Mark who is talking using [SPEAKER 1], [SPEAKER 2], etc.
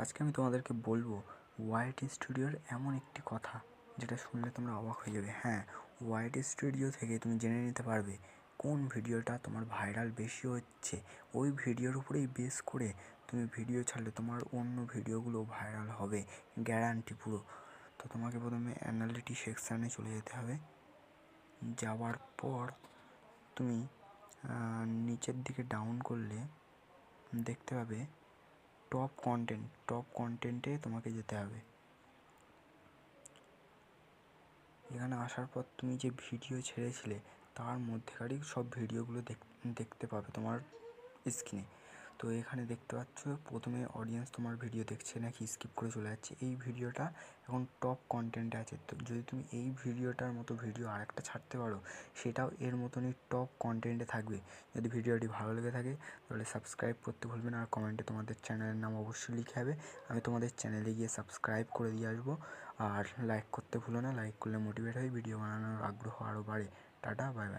[SPEAKER 1] আজকে আমি তোমাদেরকে বলবো ওয়াইটি স্টুডিওর এমন একটি কথা যেটা শুনলে তোমরা অবাক হয়ে যাবে। হ্যাঁ, ওয়াইটি স্টুডিও থেকে তুমি জেনে নিতে পারবে কোন ভিডিওটা তোমার ভাইরাল বেশি হচ্ছে। ওই ভিডিওর উপরেই বেস করে তুমি ভিডিও ছাড়লে তোমার অন্য ভিডিওগুলো ভাইরাল হবে, গ্যারান্টি পুরো। তো তোমাকে প্রথমে অ্যানালিটিক্স সেকশানে চলে যেতে হবে। যাওয়ার পর তুমি নিচের দিকে ডাউন করলে দেখতে পাবে টপ কন্টেন্টে তোমাকে যেতে হবে। এখানে আসার পর তুমি যে ভিডিও ছেড়েছিলে তার মধ্যেকারই সব ভিডিওগুলো দেখতে পাবে তোমার স্ক্রিনে। তো এখানে দেখতে পাচ্ছ প্রথমে অডিয়েন্স তোমার ভিডিও দেখছে নাকি স্কিপ করে চলে যাচ্ছে। এই ভিডিওটা এখন টপ কন্টেন্টে আছে। তো যদি তুমি এই ভিডিওটার মতো ভিডিও আরেকটা ছাড়তে পারো, সেটাও এর মতনই টপ কন্টেন্টে থাকবে। যদি ভিডিওটি ভালো লেগে থাকে তাহলে সাবস্ক্রাইব করতে ভুলবে না, আর কমেন্টে তোমাদের চ্যানেলের নাম অবশ্যই লিখে হবে। আমি তোমাদের চ্যানেলে গিয়ে সাবস্ক্রাইব করে দিয়ে আসবো। আর লাইক করতে ভুলো না, লাইক করলে মোটিভেট হয়, ভিডিও বানানোর আগ্রহ আরও বাড়ে। Tata, bye bye.